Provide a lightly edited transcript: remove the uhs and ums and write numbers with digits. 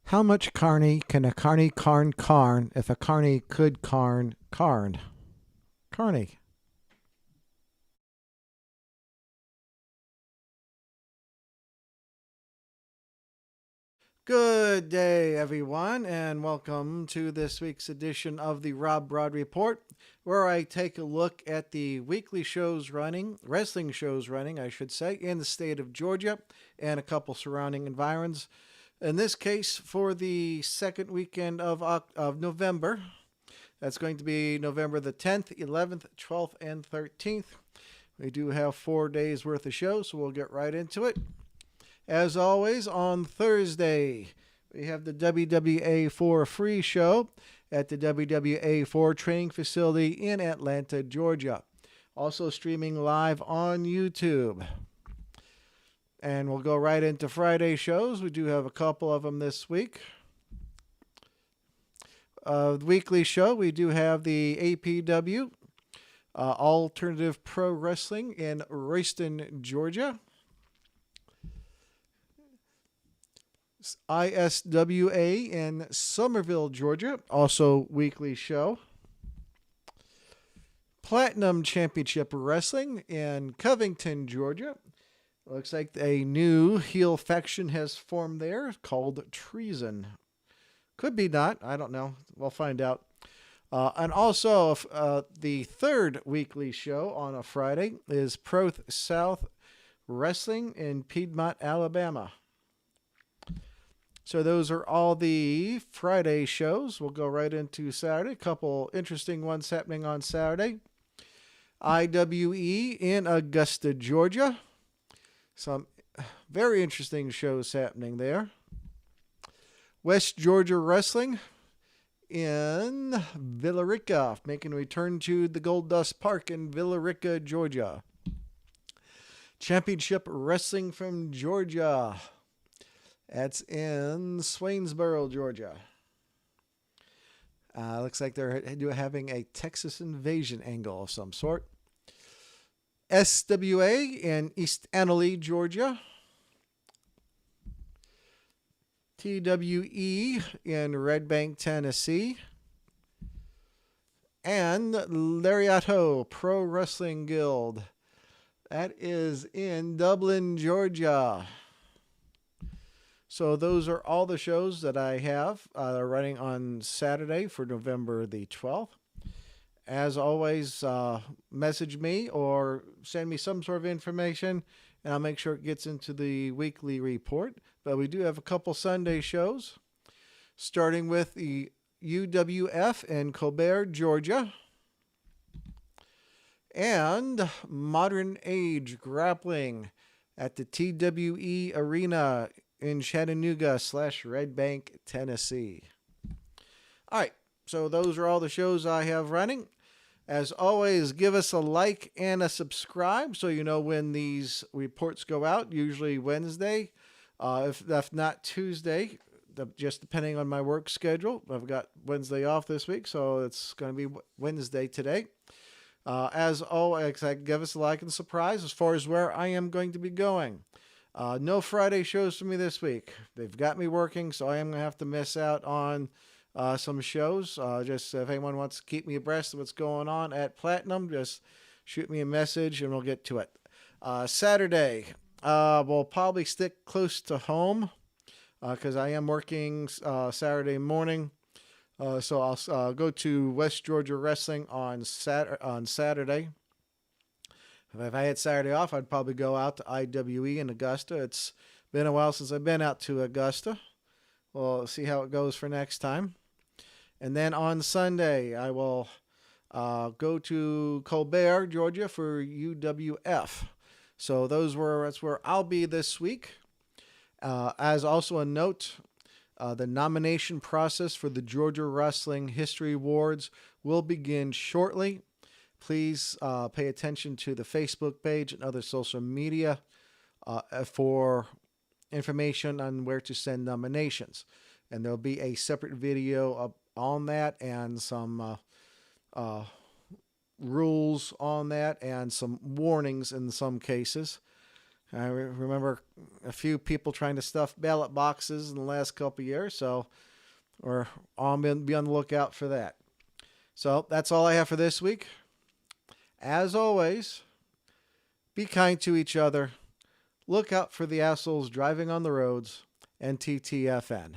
How much carny can a carny carn if a carny could carn? Carny. Good day, everyone, and welcome to this week's edition of the RobBrod Report, where I take a look at the weekly wrestling shows running, I should say, in the state of Georgia and a couple surrounding environs. In this case, for the second weekend of November, that's going to be November the 10th, 11th, 12th, and 13th. We do have 4 days worth of shows, so we'll get right into it. As always, on Thursday, we have the WWA4 free show at the WWA4 training facility in Atlanta, Georgia. Also streaming live on YouTube. And we'll go right into Friday shows. We do have a couple of them this week. The weekly show, we do have the APW, Alternative Pro Wrestling in Royston, Georgia. ISWA in Somerville, Georgia, also weekly show. Platinum Championship Wrestling in Covington, Georgia. Looks like a new heel faction has formed there called Treason. Could be not. I don't know. We'll find out. And also, the third weekly show on a Friday is Pro South Wrestling in Piedmont, Alabama. So those are all the Friday shows. We'll go right into Saturday. A couple interesting ones happening on Saturday. IWE in Augusta, Georgia. Some very interesting shows happening there. West Georgia Wrestling in Villa Rica, making a return to the Gold Dust Park in Villa Rica, Georgia. Championship Wrestling from Georgia. That's in Swainsboro, Georgia. Looks like they're having a Texas invasion angle of some sort. SWA in East Annalee, Georgia. TWE in Red Bank, Tennessee. And Lariato Pro Wrestling Guild. That is in Dublin, Georgia. So those are all the shows that I have running on Saturday for November the 12th. As always, message me or send me some sort of information, and I'll make sure it gets into the weekly report. But we do have a couple Sunday shows, starting with the UWF in Colbert, Georgia, and Modern Age Grappling at the TWE Arena in Chattanooga/Red Bank, Tennessee. All right, so those are all the shows I have running. As always, give us a like and a subscribe so you know when these reports go out, usually Wednesday, if not Tuesday, just depending on my work schedule. I've got Wednesday off this week, so it's going to be Wednesday today. As always, give us a like and surprise as far as where I am going to be going. No Friday shows for me this week. They've got me working, so I am going to have to miss out on some shows. Just if anyone wants to keep me abreast of what's going on at Platinum, just shoot me a message and we'll get to it. Saturday, we'll probably stick close to home because I am working Saturday morning. So I'll go to West Georgia Wrestling on Saturday. If I had Saturday off, I'd probably go out to IWE in Augusta. It's been a while since I've been out to Augusta. We'll see how it goes for next time. And then on Sunday, I will go to Colbert, Georgia for UWF. So that's where I'll be this week. As also a note, the nomination process for the Georgia Wrestling History Awards will begin shortly. Please pay attention to the Facebook page and other social media for information on where to send nominations. And there'll be a separate video on that and some rules on that and some warnings in some cases. I remember a few people trying to stuff ballot boxes in the last couple of years, so we're be on the lookout for that. So that's all I have for this week. As always, be kind to each other. Look out for the assholes driving on the roads, and TTFN.